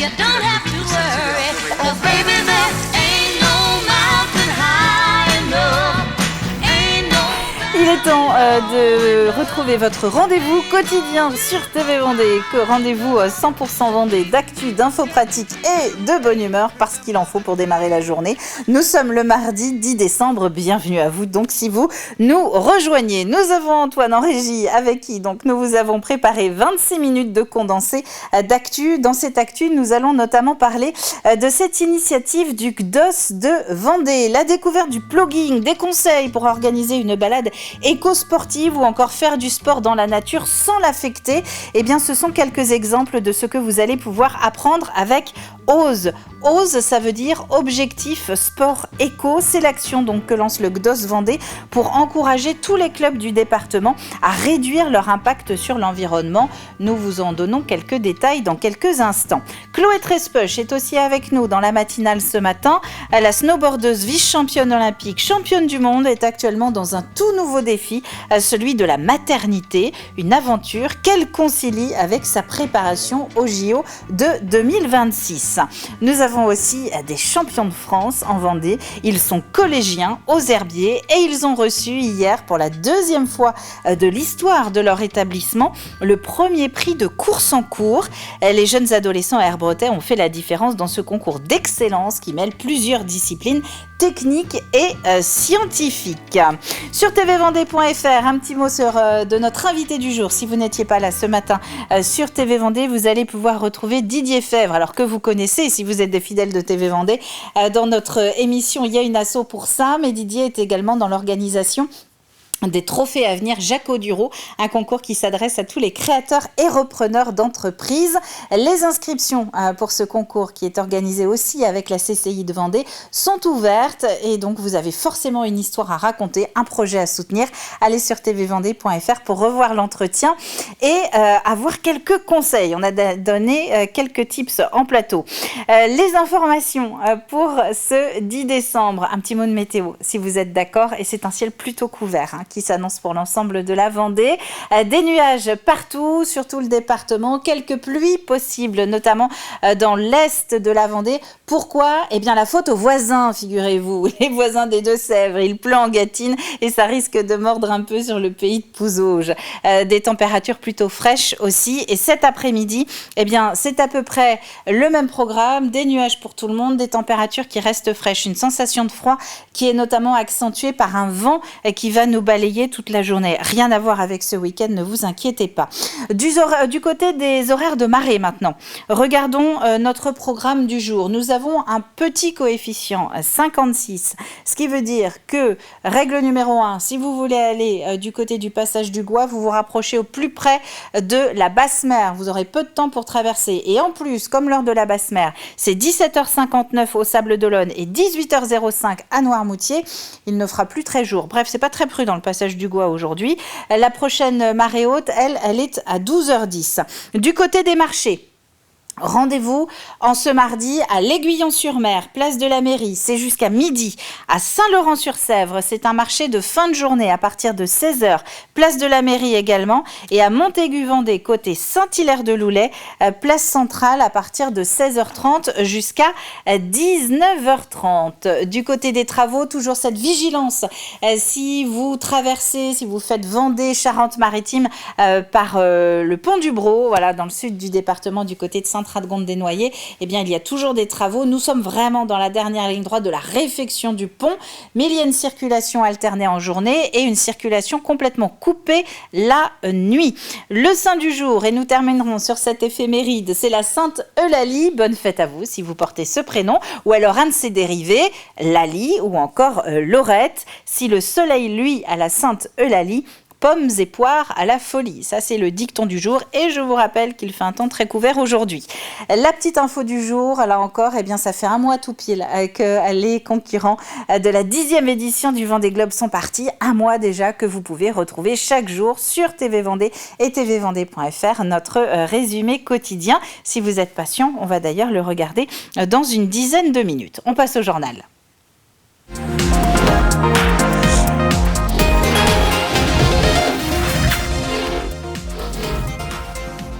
You don't have to worry, 'cause baby, there ain't no mountain high enough. Ain't no Il est temps de retrouver votre rendez-vous quotidien sur TV Vendée. Rendez-vous 100% Vendée d'actu, d'infos pratiques et de bonne humeur parce qu'il en faut pour démarrer la journée. Nous sommes le mardi 10 décembre. Bienvenue à vous donc si vous nous rejoignez. Nous avons Antoine en régie avec qui donc nous vous avons préparé 26 minutes de condensé d'actu. Dans cette actu, nous allons notamment parler de cette initiative du CDOS de Vendée. La découverte du plugging, des conseils pour organiser une balade éco-sportive ou encore faire du sport dans la nature sans l'affecter. Eh bien, ce sont quelques exemples de ce que vous allez pouvoir apprendre avec OSE. OSE, ça veut dire Objectif Sport Éco. C'est l'action donc que lance le CDOS Vendée pour encourager tous les clubs du département à réduire leur impact sur l'environnement. Nous vous en donnons quelques détails dans quelques instants. Chloé Trespech est aussi avec nous dans la matinale ce matin. La snowboardeuse vice-championne olympique, championne du monde, est actuellement dans un tout nouveau défi, celui de la maternité. Une aventure qu'elle concilie avec sa préparation au JO de 2026. Nous avons aussi des champions de France en Vendée. Ils sont collégiens aux Herbiers et ils ont reçu hier pour la deuxième fois de l'histoire de leur établissement le premier prix de course en cours. Les jeunes adolescents herbretais ont fait la différence dans ce concours d'excellence qui mêle plusieurs disciplines techniques et scientifiques. Sur tvvendée.fr, un petit mot de notre invité du jour. Si vous n'étiez pas là ce matin sur TV Vendée, vous allez pouvoir retrouver Didier Fèvre, alors que vous connaissez si vous êtes des fidèles de TV Vendée. Dans notre émission, il y a une asso pour ça, mais Didier est également dans l'organisation des trophées à venir Jacques Audureau, un concours qui s'adresse à tous les créateurs et repreneurs d'entreprises. Les inscriptions pour ce concours qui est organisé aussi avec la CCI de Vendée sont ouvertes et donc vous avez forcément une histoire à raconter, un projet à soutenir. Allez sur tvvendée.fr pour revoir l'entretien et avoir quelques conseils. On a donné quelques tips en plateau. Les informations pour ce 10 décembre, un petit mot de météo si vous êtes d'accord, et c'est un ciel plutôt couvert qui s'annonce pour l'ensemble de la Vendée. Des nuages partout, sur tout le département, quelques pluies possibles, notamment dans l'est de la Vendée. Pourquoi ? Eh bien, la faute aux voisins, figurez-vous. Les voisins des Deux-Sèvres, il pleut en Gâtine et ça risque de mordre un peu sur le pays de Pouzauges. Des températures plutôt fraîches aussi. Et cet après-midi, eh bien, c'est à peu près le même programme. Des nuages pour tout le monde, des températures qui restent fraîches. Une sensation de froid qui est notamment accentuée par un vent qui va nous balayer toute la journée. Rien à voir avec ce week-end, ne vous inquiétez pas. Du côté des horaires de marée maintenant, regardons notre programme du jour. Nous avons un petit coefficient 56, ce qui veut dire que, règle numéro 1, si vous voulez aller du côté du passage du Gois, vous vous rapprochez au plus près de la basse mer. Vous aurez peu de temps pour traverser. Et en plus, comme l'heure de la basse mer, c'est 17h59 au Sable d'Olonne et 18h05 à Noirmoutier, il ne fera plus très jour. Bref, c'est pas très prudent le passage du Gois aujourd'hui. La prochaine marée haute, elle est à 12h10. Du côté des marchés, rendez-vous en ce mardi à l'Aiguillon-sur-Mer, place de la Mairie, c'est jusqu'à midi. À Saint-Laurent-sur-Sèvre, c'est un marché de fin de journée à partir de 16h, place de la Mairie également. Et à Montaigu-Vendée, côté Saint-Hilaire-de-Loulay, place centrale à partir de 16h30 jusqu'à 19h30. Du côté des travaux, toujours cette vigilance. Si vous traversez, si vous faites Vendée, Charente-Maritime par le pont du Brau, voilà, dans le sud du département, du côté de Sainte-Radegonde-des-Noyers, eh bien, il y a toujours des travaux. Nous sommes vraiment dans la dernière ligne droite de la réfection du pont, mais il y a une circulation alternée en journée et une circulation complètement coupée la nuit. Le saint du jour, et nous terminerons sur cette éphéméride, c'est la Sainte Eulalie. Bonne fête à vous si vous portez ce prénom, ou alors un de ses dérivés, Lalie ou encore Laurette. Si le soleil, lui, a la Sainte Eulalie, pommes et poires à la folie. Ça, c'est le dicton du jour et je vous rappelle qu'il fait un temps très couvert aujourd'hui. La petite info du jour, là encore, eh bien, ça fait un mois tout pile que les concurrents de la 10e édition du Vendée Globe sont partis. Un mois déjà que vous pouvez retrouver chaque jour sur TV Vendée et tvvendée.fr, notre résumé quotidien. Si vous êtes patient, on va d'ailleurs le regarder dans une dizaine de minutes. On passe au journal.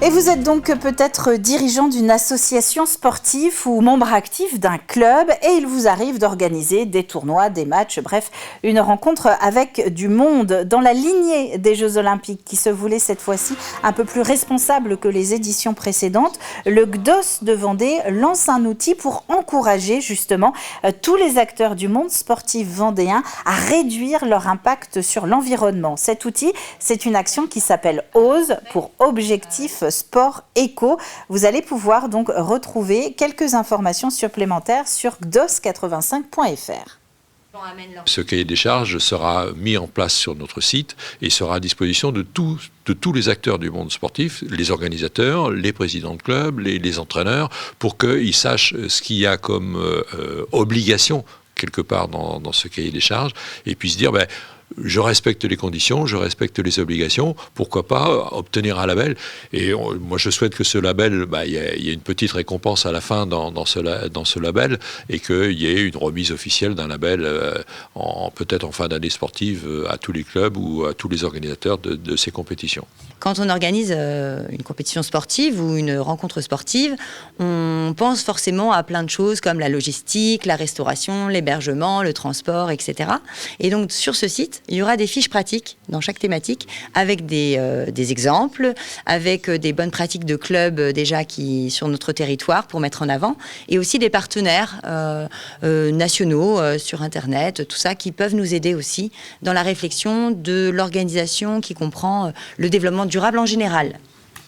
Et vous êtes donc peut-être dirigeant d'une association sportive ou membre actif d'un club et il vous arrive d'organiser des tournois, des matchs, bref, une rencontre avec du monde. Dans la lignée des Jeux Olympiques qui se voulaient cette fois-ci un peu plus responsable que les éditions précédentes, le GDOS de Vendée lance un outil pour encourager justement tous les acteurs du monde sportif vendéen à réduire leur impact sur l'environnement. Cet outil, c'est une action qui s'appelle OSE pour Objectif Sport Éco. Vous allez pouvoir donc retrouver quelques informations supplémentaires sur gdos85.fr. Ce cahier des charges sera mis en place sur notre site et sera à disposition de tous les acteurs du monde sportif, les organisateurs, les présidents de clubs, les entraîneurs, pour qu'ils sachent ce qu'il y a comme obligation quelque part dans ce cahier des charges et puis se dire je respecte les conditions, je respecte les obligations, pourquoi pas obtenir un label. Et moi je souhaite que ce label, il y ait une petite récompense à la fin dans ce label et qu'il y ait une remise officielle d'un label peut-être en fin d'année sportive à tous les clubs ou à tous les organisateurs de ces compétitions. Quand on organise une compétition sportive ou une rencontre sportive, on pense forcément à plein de choses comme la logistique, la restauration, l'hébergement, le transport, etc. Et donc sur ce site, il y aura des fiches pratiques dans chaque thématique avec des exemples, avec des bonnes pratiques de clubs déjà qui sur notre territoire pour mettre en avant, et aussi des partenaires nationaux sur Internet, tout ça qui peuvent nous aider aussi dans la réflexion de l'organisation qui comprend le développement durable en général.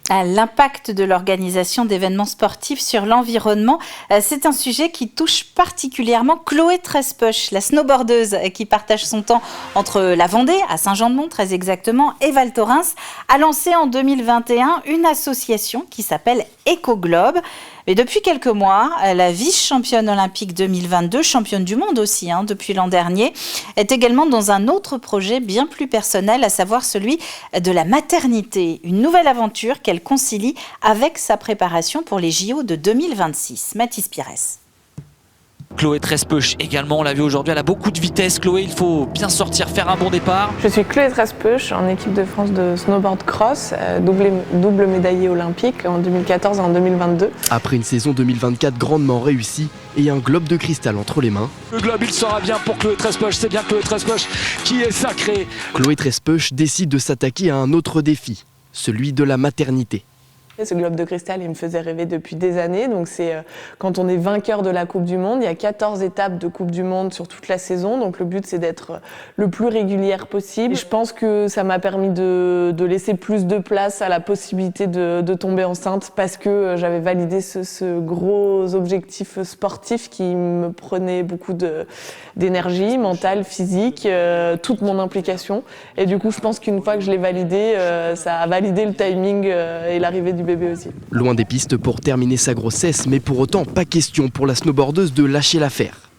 L'impact de l'organisation d'événements sportifs sur l'environnement, c'est un sujet qui touche particulièrement Chloé Trespoche, la snowboardeuse qui partage son temps entre la Vendée, à Saint-Jean-de-Mont très exactement, et Val Thorens, a lancé en 2021 une association qui s'appelle Éco-Globe. Mais depuis quelques mois, la vice-championne olympique 2022, championne du monde aussi depuis l'an dernier, est également dans un autre projet bien plus personnel, à savoir celui de la maternité. Une nouvelle aventure qu'elle concilie avec sa préparation pour les JO de 2026. Mathis Pires. Chloé Trespoche également, on l'a vu aujourd'hui, elle a beaucoup de vitesse. Chloé, il faut bien sortir, faire un bon départ. Je suis Chloé Trespoche, en équipe de France de snowboard cross, double médaillée olympique en 2014 et en 2022. Après une saison 2024 grandement réussie et un globe de cristal entre les mains, le globe, il sera bien pour Chloé Trespoche, c'est bien Chloé Trespoche qui est sacrée. Chloé Trespoche décide de s'attaquer à un autre défi, celui de la maternité. Ce globe de cristal, il me faisait rêver depuis des années. Donc c'est quand on est vainqueur de la Coupe du Monde, il y a 14 étapes de Coupe du Monde sur toute la saison. Donc le but, c'est d'être le plus régulière possible. Et je pense que ça m'a permis de laisser plus de place à la possibilité de tomber enceinte parce que j'avais validé ce gros objectif sportif qui me prenait beaucoup d'énergie mentale, physique, toute mon implication. Et du coup, je pense qu'une fois que je l'ai validé, ça a validé le timing et l'arrivée du bébé aussi. Loin des pistes pour terminer sa grossesse, mais pour autant pas question pour la snowboardeuse de lâcher l'affaire.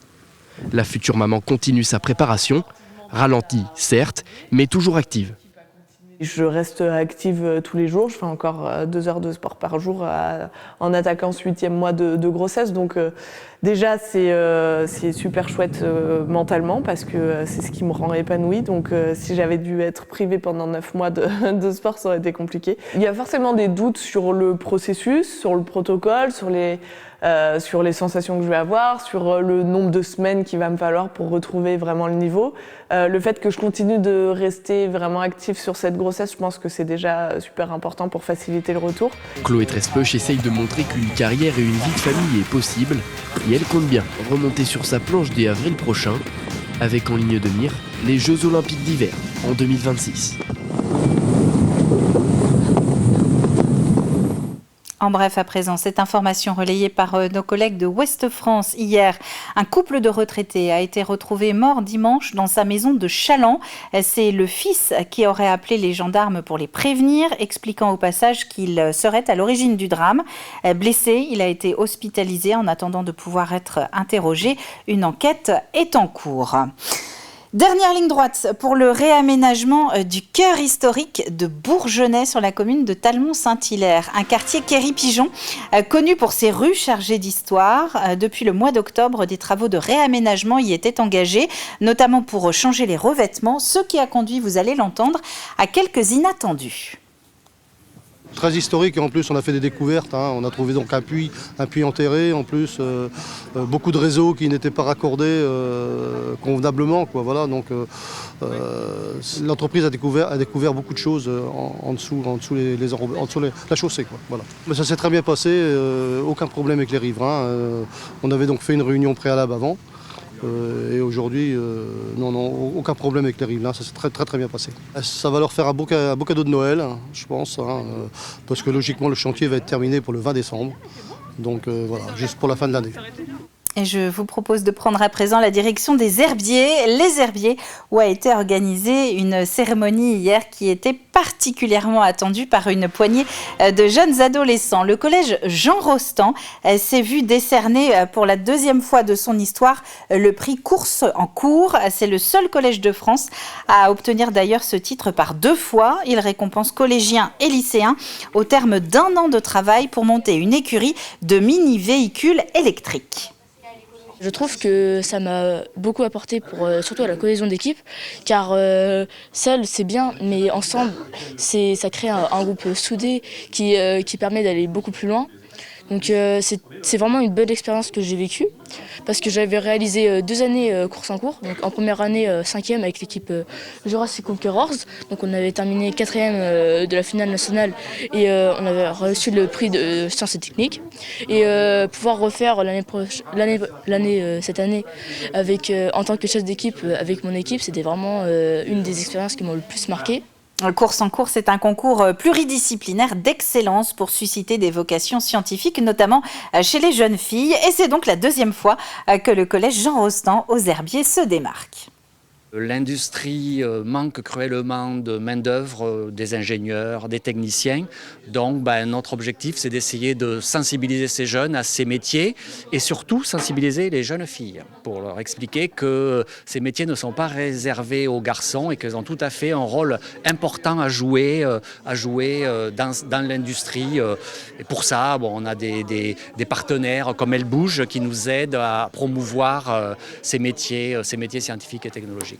La future maman continue sa préparation, ralentie certes, mais toujours active. Je reste active tous les jours, je fais encore 2 heures de sport par jour en attaquant ce 8e mois de grossesse. Donc déjà c'est super chouette mentalement parce que c'est ce qui me rend épanouie. Donc si j'avais dû être privée pendant 9 mois de sport, ça aurait été compliqué. Il y a forcément des doutes sur le processus, sur le protocole, sur les sensations que je vais avoir, sur le nombre de semaines qu'il va me falloir pour retrouver vraiment le niveau. Le fait que je continue de rester vraiment active sur cette grossesse, je pense que c'est déjà super important pour faciliter le retour. Chloé Trespoche essaye de montrer qu'une carrière et une vie de famille est possible et elle compte bien remonter sur sa planche dès avril prochain avec en ligne de mire les Jeux Olympiques d'hiver en 2026. En bref, à présent, cette information relayée par nos collègues de Ouest France hier. Un couple de retraités a été retrouvé mort dimanche dans sa maison de Chaland. C'est le fils qui aurait appelé les gendarmes pour les prévenir, expliquant au passage qu'il serait à l'origine du drame. Blessé, il a été hospitalisé en attendant de pouvoir être interrogé. Une enquête est en cours. Dernière ligne droite pour le réaménagement du cœur historique de Bourgenais sur la commune de Talmont-Saint-Hilaire. Un quartier Quéry-Pigeon connu pour ses rues chargées d'histoire. Depuis le mois d'octobre, des travaux de réaménagement y étaient engagés, notamment pour changer les revêtements, ce qui a conduit, vous allez l'entendre, à quelques inattendus. Très historique et en plus on a fait des découvertes, hein. On a trouvé donc un puits enterré, en plus beaucoup de réseaux qui n'étaient pas raccordés convenablement, quoi, voilà, donc l'entreprise a découvert beaucoup de choses en dessous la chaussée, quoi, voilà. Mais ça s'est très bien passé, aucun problème avec les riverains, on avait donc fait une réunion préalable avant. Et aujourd'hui, non, aucun problème avec les riverains, ça s'est très bien passé. Ça va leur faire un beau cadeau de Noël, hein, je pense, hein, parce que logiquement le chantier va être terminé pour le 20 décembre. Donc voilà, juste pour la fin de l'année. Et je vous propose de prendre à présent la direction des herbiers. Les herbiers, où a été organisée une cérémonie hier qui était particulièrement attendue par une poignée de jeunes adolescents. Le collège Jean Rostand s'est vu décerner pour la deuxième fois de son histoire le prix Course en cours. C'est le seul collège de France à obtenir d'ailleurs ce titre par 2 fois. Il récompense collégiens et lycéens au terme d'1 an de travail pour monter une écurie de mini-véhicules électriques. Je trouve que ça m'a beaucoup apporté pour surtout à la cohésion d'équipe, car seul c'est bien, mais ensemble ça crée un groupe soudé qui permet d'aller beaucoup plus loin. Donc c'est vraiment une belle expérience que j'ai vécue, parce que j'avais réalisé 2 années course en cours. Donc en première année 5e avec l'équipe Jurassic Conquerors, donc on avait terminé 4e de la finale nationale et on avait reçu le prix de sciences et techniques. Et pouvoir refaire cette année avec en tant que chef d'équipe avec mon équipe, c'était vraiment une des expériences qui m'ont le plus marqué. Course en cours, c'est un concours pluridisciplinaire d'excellence pour susciter des vocations scientifiques, notamment chez les jeunes filles. Et c'est donc la 2e fois que le collège Jean Rostand aux Herbiers se démarque. L'industrie manque cruellement de main-d'œuvre, des ingénieurs, des techniciens. Donc notre objectif, c'est d'essayer de sensibiliser ces jeunes à ces métiers et surtout sensibiliser les jeunes filles pour leur expliquer que ces métiers ne sont pas réservés aux garçons et qu'elles ont tout à fait un rôle important à jouer dans l'industrie. Et pour ça, on a des partenaires comme Elle Bouge qui nous aident à promouvoir ces métiers scientifiques et technologiques.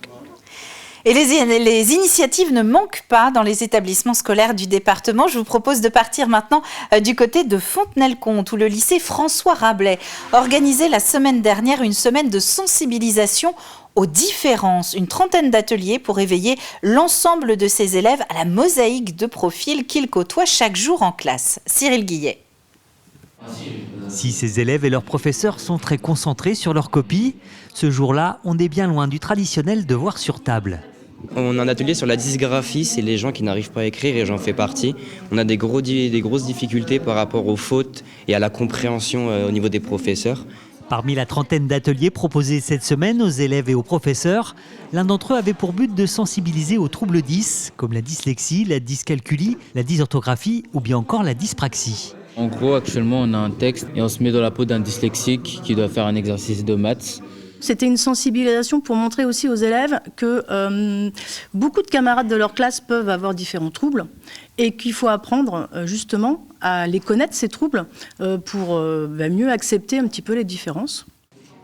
Et les initiatives ne manquent pas dans les établissements scolaires du département. Je vous propose de partir maintenant du côté de Fontenay-le-Comte, où le lycée François Rabelais organisait la semaine dernière une semaine de sensibilisation aux différences. Une 30aine d'ateliers pour éveiller l'ensemble de ses élèves à la mosaïque de profils qu'ils côtoient chaque jour en classe. Cyril Guillet. Si ces élèves et leurs professeurs sont très concentrés sur leurs copies, ce jour-là, on est bien loin du traditionnel devoir sur table. On a un atelier sur la dysgraphie, c'est les gens qui n'arrivent pas à écrire et j'en fais partie. On a des grosses difficultés par rapport aux fautes et à la compréhension au niveau des professeurs. Parmi la 30aine d'ateliers proposés cette semaine aux élèves et aux professeurs, l'un d'entre eux avait pour but de sensibiliser aux troubles 10, comme la dyslexie, la dyscalculie, la dysorthographie ou bien encore la dyspraxie. En gros, actuellement, on a un texte et on se met dans la peau d'un dyslexique qui doit faire un exercice de maths. C'était une sensibilisation pour montrer aussi aux élèves que beaucoup de camarades de leur classe peuvent avoir différents troubles et qu'il faut apprendre justement à les connaître, ces troubles, pour mieux accepter un petit peu les différences.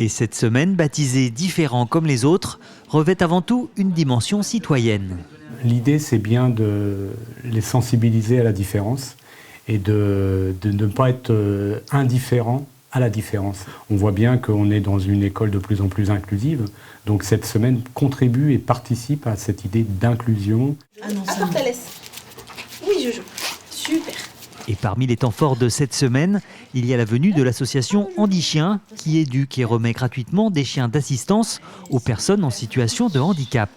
Et cette semaine, baptisée « Différents comme les autres », revêt avant tout une dimension citoyenne. L'idée, c'est bien de les sensibiliser à la différence et de ne pas être indifférent à la différence. On voit bien qu'on est dans une école de plus en plus inclusive, donc cette semaine contribue et participe à cette idée d'inclusion. Ah non, ça la laisse. Oui, Jojo. Super. Et parmi les temps forts de cette semaine, il y a la venue de l'association Handi Chiens qui éduque et remet gratuitement des chiens d'assistance aux personnes en situation de handicap.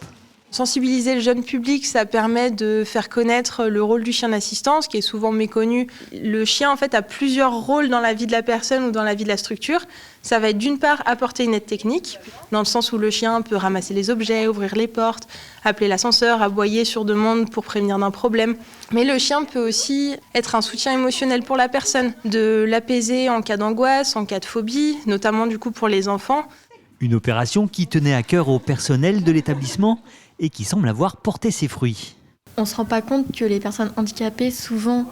Sensibiliser le jeune public, ça permet de faire connaître le rôle du chien d'assistance, qui est souvent méconnu. Le chien, en fait, a plusieurs rôles dans la vie de la personne ou dans la vie de la structure. Ça va être d'une part apporter une aide technique, dans le sens où le chien peut ramasser les objets, ouvrir les portes, appeler l'ascenseur, aboyer sur demande pour prévenir d'un problème. Mais le chien peut aussi être un soutien émotionnel pour la personne, de l'apaiser en cas d'angoisse, en cas de phobie, notamment du coup pour les enfants. Une opération qui tenait à cœur au personnel de l'établissement et qui semble avoir porté ses fruits. On ne se rend pas compte que les personnes handicapées, souvent,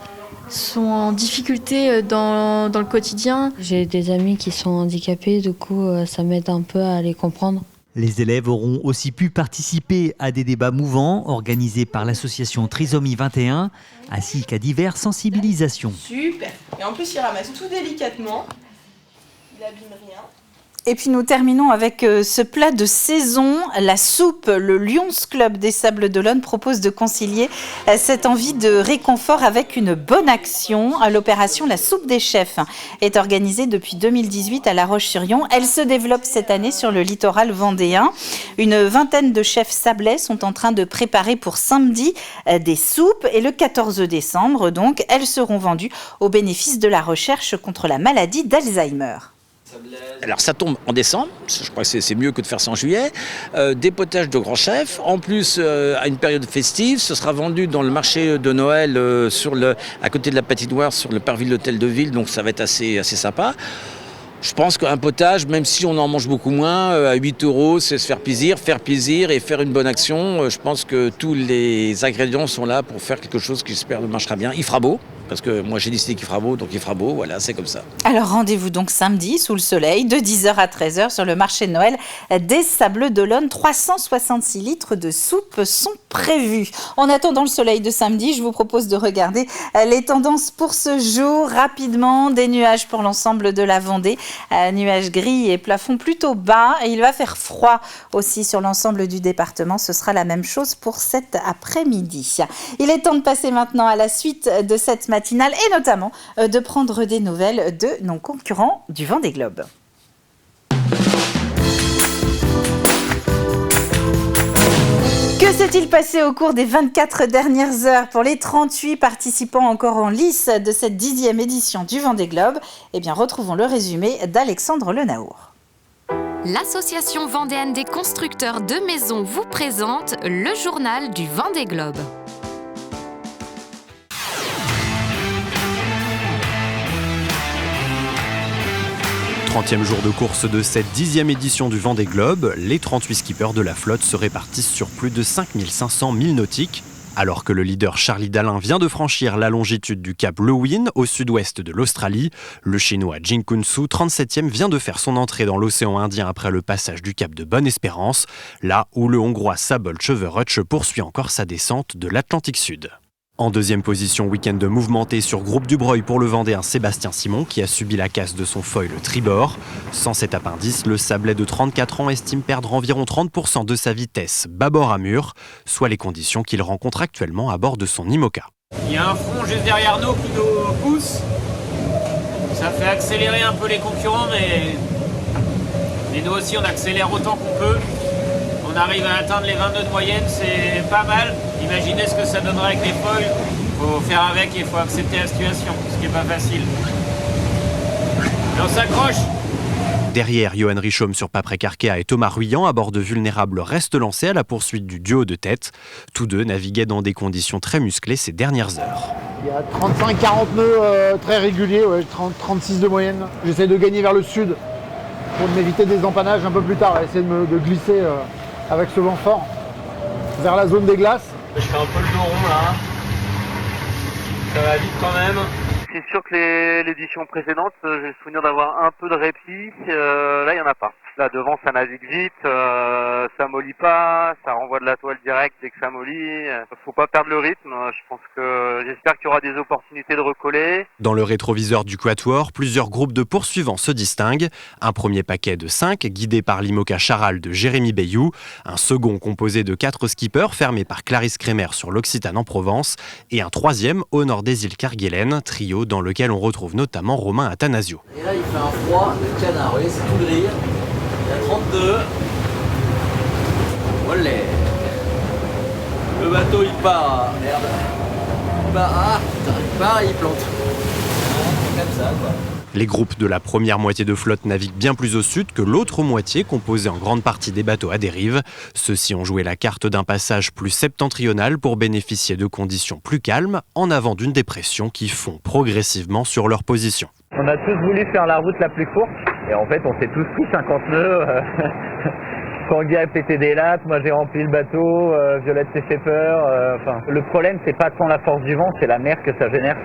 sont en difficulté dans le quotidien. J'ai des amis qui sont handicapés, du coup, ça m'aide un peu à les comprendre. Les élèves auront aussi pu participer à des débats mouvants organisés par l'association Trisomie 21, ainsi qu'à diverses sensibilisations. Super. Et en plus, il ramasse tout délicatement. Il abîme rien. Et puis nous terminons avec ce plat de saison, la soupe. Le Lions Club des Sables d'Olonne propose de concilier cette envie de réconfort avec une bonne action. L'opération La Soupe des Chefs est organisée depuis 2018 à La Roche-sur-Yon. Elle se développe cette année sur le littoral vendéen. Une vingtaine de chefs sablais sont en train de préparer pour samedi des soupes. Et le 14 décembre, donc, elles seront vendues au bénéfice de la recherche contre la maladie d'Alzheimer. Alors ça tombe en décembre, je crois que c'est mieux que de faire ça en juillet. Des potages de grands chefs, en plus à une période festive, ce sera vendu dans le marché de Noël à côté de la patinoire sur le parvis de l'hôtel de ville, donc ça va être assez sympa. Je pense qu'un potage, même si on en mange beaucoup moins, à 8 €, c'est se faire plaisir et faire une bonne action. Je pense que tous les ingrédients sont là pour faire quelque chose qui j'espère marchera bien. Il fera beau, parce que moi j'ai décidé qu'il fera beau, donc il fera beau, voilà, c'est comme ça. Alors rendez-vous donc samedi sous le soleil de 10h à 13h sur le marché de Noël des Sables d'Olonne. 366 litres de soupe sont prévus. En attendant le soleil de samedi, je vous propose de regarder les tendances pour ce jour. Rapidement, des nuages pour l'ensemble de la Vendée. Nuages gris et plafond plutôt bas. Et il va faire froid aussi sur l'ensemble du département. Ce sera la même chose pour cet après-midi. Il est temps de passer maintenant à la suite de cette matinale et notamment de prendre des nouvelles de nos concurrents du Vendée Globe. Que s'est-il passé au cours des 24 dernières heures pour les 38 participants encore en lice de cette 10e édition du Vendée Globe? Eh bien, retrouvons le résumé d'Alexandre Lenaour. L'association vendéenne des constructeurs de maisons vous présente le journal du Vendée Globe. Au 30e jour de course de cette 10e édition du Vendée Globe, les 38 skippers de la flotte se répartissent sur plus de 5500 milles nautiques. Alors que le leader Charlie Dalin vient de franchir la longitude du cap Lewin au sud-ouest de l'Australie, le chinois Jing Kun-su, 37e, vient de faire son entrée dans l'océan Indien après le passage du cap de Bonne-Espérance, là où le hongrois Szabolcs Söderöcs poursuit encore sa descente de l'Atlantique Sud. En deuxième position, week-end mouvementé sur Groupe du Breuil pour le Vendéen Sébastien Simon qui a subi la casse de son foil tribord. Sans cet appendice, le Sablais de 34 ans estime perdre environ 30% de sa vitesse bâbord à mur, soit les conditions qu'il rencontre actuellement à bord de son IMOCA. Il y a un front juste derrière nous qui nous pousse. Ça fait accélérer un peu les concurrents, mais nous aussi on accélère autant qu'on peut. On arrive à atteindre les 22 de moyenne, c'est pas mal. Imaginez ce que ça donnerait avec les foils. Il faut faire avec et il faut accepter la situation, ce qui n'est pas facile. Et on s'accroche. Derrière, Johan Richaume sur Paprec Arkea et Thomas Ruyant à bord de Vulnérable restent lancés à la poursuite du duo de tête. Tous deux naviguaient dans des conditions très musclées ces dernières heures. Il y a 35-40 nœuds très réguliers, 36 de moyenne. J'essaie de gagner vers le sud pour m'éviter des empannages un peu plus tard, essayer de glisser avec ce vent fort vers la zone des glaces. Je fais un peu le dos rond là. Ça va vite quand même. C'est sûr que l'édition précédente, j'ai le souvenir d'avoir un peu de répit. Là, il n'y en a pas. Là, devant, ça navigue vite, ça mollit pas, ça renvoie de la toile directe dès que ça mollit. Faut pas perdre le rythme. J'espère qu'il y aura des opportunités de recoller. Dans le rétroviseur du Quatuor, plusieurs groupes de poursuivants se distinguent. Un premier paquet de 5, guidé par l'IMOCA Charal de Jérémy Bayou. Un second composé de 4 skippers, fermé par Clarisse Crémer sur l'Occitane en Provence. Et un troisième au nord des îles Kerguelen, trio dans lequel on retrouve notamment Romain Athanasio. Et là, il fait un froid de canard, vous voyez, c'est tout gris. Il y a 32. Olé. Le bateau, il part. Merde. Il part. Ah, putain, il part et il plante. C'est comme ça, quoi. Les groupes de la première moitié de flotte naviguent bien plus au sud que l'autre moitié, composée en grande partie des bateaux à dérive. Ceux-ci ont joué la carte d'un passage plus septentrional pour bénéficier de conditions plus calmes, en avant d'une dépression qui fond progressivement sur leur position. On a tous voulu faire la route la plus courte, et en fait, on s'est tous pris 50 nœuds. Tanguy a pété des lattes, moi j'ai rempli le bateau, Violette s'est fait peur. Le problème, c'est pas tant la force du vent, c'est la mer que ça génère.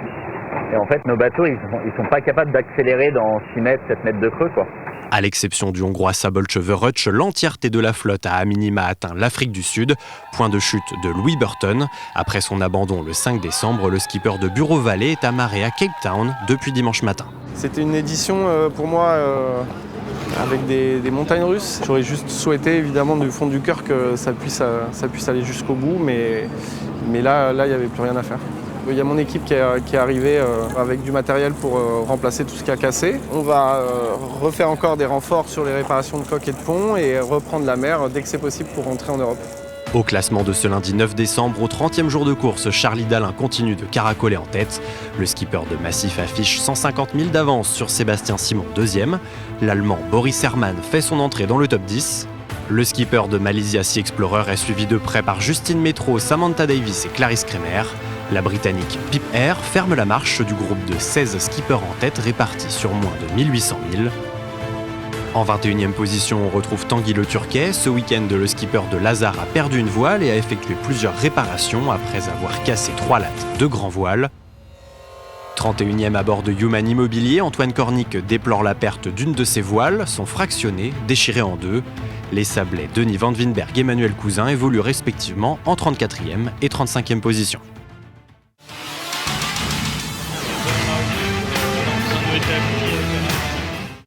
Et en fait, nos bateaux, ils sont pas capables d'accélérer dans 6 mètres, 7 mètres de creux, quoi. À l'exception du Hongrois Szabolcs Verőc, l'entièreté de la flotte a à minima atteint l'Afrique du Sud, point de chute de Louis Burton. Après son abandon le 5 décembre, le skipper de Bureau Valley est amarré à Cape Town depuis dimanche matin. C'était une édition pour moi avec des montagnes russes. J'aurais juste souhaité évidemment du fond du cœur que ça puisse aller jusqu'au bout, mais là il n'y avait plus rien à faire. Il y a mon équipe qui est arrivée avec du matériel pour remplacer tout ce qui a cassé. On va refaire encore des renforts sur les réparations de coques et de ponts et reprendre la mer dès que c'est possible pour rentrer en Europe. Au classement de ce lundi 9 décembre, au 30e jour de course, Charlie Dalin continue de caracoler en tête. Le skipper de Massif affiche 150 000 d'avance sur Sébastien Simon 2e. L'Allemand Boris Herrmann fait son entrée dans le top 10. Le skipper de Malaysia Sea Explorer est suivi de près par Justine Metro, Samantha Davis et Clarisse Kremer. La Britannique Pip Air ferme la marche du groupe de 16 skippers en tête répartis sur moins de 1800 000. En 21e position, on retrouve Tanguy Le Turquet. Ce week-end, le skipper de Lazare a perdu une voile et a effectué plusieurs réparations après avoir cassé 3 lattes de grand voile. 31e à bord de Human Immobilier, Antoine Cornic déplore la perte d'une de ses voiles, sont fractionnées, déchirées en deux. Les Sablés Denis Van Winberg et Emmanuel Cousin évoluent respectivement en 34e et 35e position.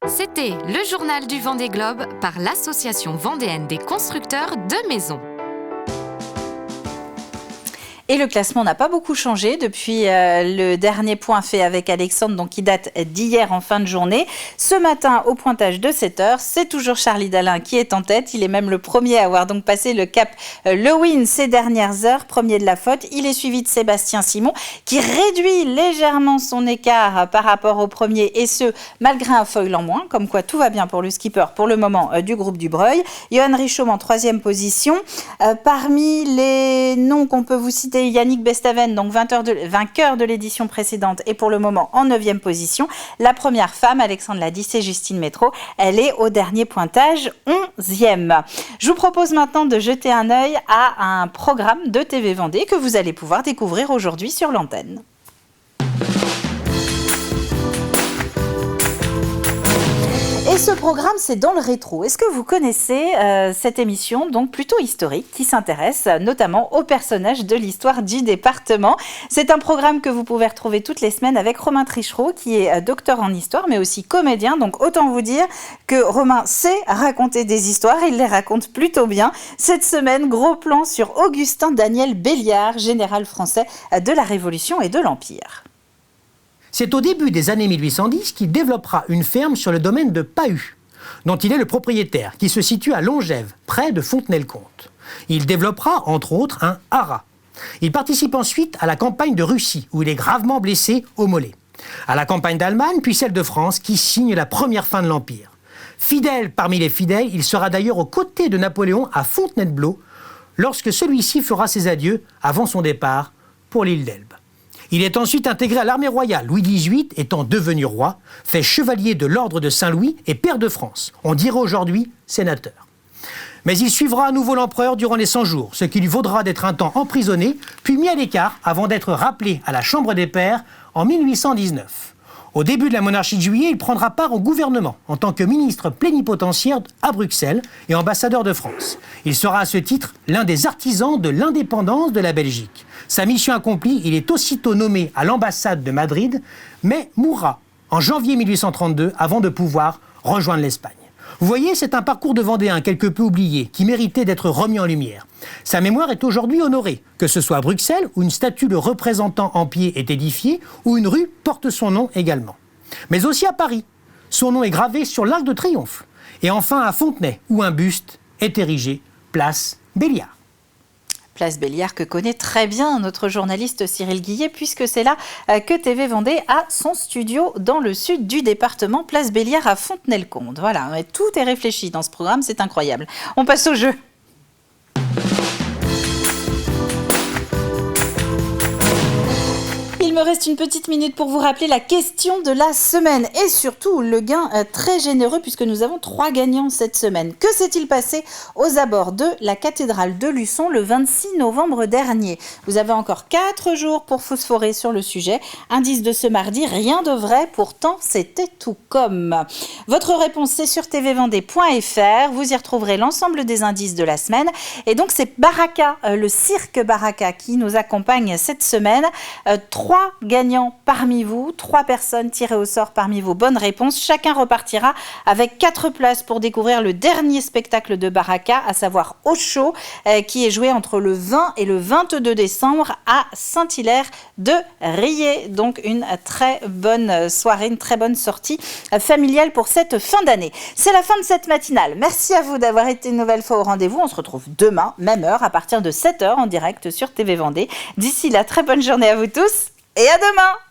C'était le journal du Vendée Globe par l'Association vendéenne des constructeurs de maisons. Et le classement n'a pas beaucoup changé depuis le dernier point fait avec Alexandre, donc qui date d'hier en fin de journée. Ce matin, au pointage de 7h, c'est toujours Charlie Dalin qui est en tête. Il est même le premier à avoir donc passé le cap Lewin ces dernières heures, premier de la flotte. Il est suivi de Sébastien Simon qui réduit légèrement son écart par rapport au premier, et ce, malgré un foil en moins, comme quoi tout va bien pour le skipper pour le moment du groupe du Breuil. Johan Richomme en 3e position. Parmi les noms qu'on peut vous citer, Yannick Bestaven, donc vainqueur de l'édition précédente, et pour le moment en 9e position. La première femme, Alexandre l'a dit, c'est Justine Metro. Elle est au dernier pointage, 11e. Je vous propose maintenant de jeter un œil à un programme de TV Vendée que vous allez pouvoir découvrir aujourd'hui sur l'antenne. Et ce programme, c'est dans le rétro. Est-ce que vous connaissez cette émission, donc plutôt historique, qui s'intéresse notamment aux personnages de l'histoire du département? C'est un programme que vous pouvez retrouver toutes les semaines avec Romain Trichereau, qui est docteur en histoire, mais aussi comédien. Donc autant vous dire que Romain sait raconter des histoires, il les raconte plutôt bien. Cette semaine, gros plan sur Augustin Daniel Béliard, général français de la Révolution et de l'Empire. C'est au début des années 1810 qu'il développera une ferme sur le domaine de Pahus, dont il est le propriétaire, qui se situe à Longève, près de Fontenay-le-Comte. Il développera, entre autres, un haras. Il participe ensuite à la campagne de Russie, où il est gravement blessé au mollet. À la campagne d'Allemagne, puis celle de France, qui signe la première fin de l'Empire. Fidèle parmi les fidèles, il sera d'ailleurs aux côtés de Napoléon à Fontenay-de-Blot, lorsque celui-ci fera ses adieux avant son départ pour l'île d'Elbe. Il est ensuite intégré à l'armée royale, Louis XVIII étant devenu roi, fait chevalier de l'ordre de Saint-Louis et pair de France. On dirait aujourd'hui sénateur. Mais il suivra à nouveau l'empereur durant les 100 jours, ce qui lui vaudra d'être un temps emprisonné, puis mis à l'écart avant d'être rappelé à la Chambre des Pairs en 1819. Au début de la monarchie de Juillet, il prendra part au gouvernement en tant que ministre plénipotentiaire à Bruxelles et ambassadeur de France. Il sera à ce titre l'un des artisans de l'indépendance de la Belgique. Sa mission accomplie, il est aussitôt nommé à l'ambassade de Madrid, mais mourra en janvier 1832 avant de pouvoir rejoindre l'Espagne. Vous voyez, c'est un parcours de Vendéen quelque peu oublié, qui méritait d'être remis en lumière. Sa mémoire est aujourd'hui honorée, que ce soit à Bruxelles, où une statue le représentant en pied est édifiée, ou une rue porte son nom également. Mais aussi à Paris. Son nom est gravé sur l'Arc de Triomphe. Et enfin à Fontenay, où un buste est érigé, place Béliard. Place Béliard que connaît très bien notre journaliste Cyril Guillet, puisque c'est là que TV Vendée a son studio dans le sud du département, Place Béliard à Fontenay-le-Comte. Voilà, tout est réfléchi dans ce programme, c'est incroyable. On passe au jeu. Il me reste une petite minute pour vous rappeler la question de la semaine et surtout le gain très généreux puisque nous avons 3 gagnants cette semaine. Que s'est-il passé aux abords de la cathédrale de Luçon le 26 novembre dernier? Vous avez encore 4 jours pour phosphorer sur le sujet. Indice de ce mardi, rien de vrai, pourtant c'était tout comme. Votre réponse c'est sur tvvendée.fr. Vous y retrouverez l'ensemble des indices de la semaine. Et donc c'est Baraka, le cirque Baraka qui nous accompagne cette semaine. 3 gagnants parmi vous, 3 personnes tirées au sort parmi vos bonnes réponses. Chacun repartira avec 4 places pour découvrir le dernier spectacle de Baraka, à savoir Osho, qui est joué entre le 20 et le 22 décembre à Saint-Hilaire de Riez. Donc une très bonne soirée, une très bonne sortie familiale pour cette fin d'année. C'est la fin de cette matinale. Merci à vous d'avoir été une nouvelle fois au rendez-vous. On se retrouve demain, même heure, à partir de 7h en direct sur TV Vendée. D'ici là, très bonne journée à vous tous et à demain!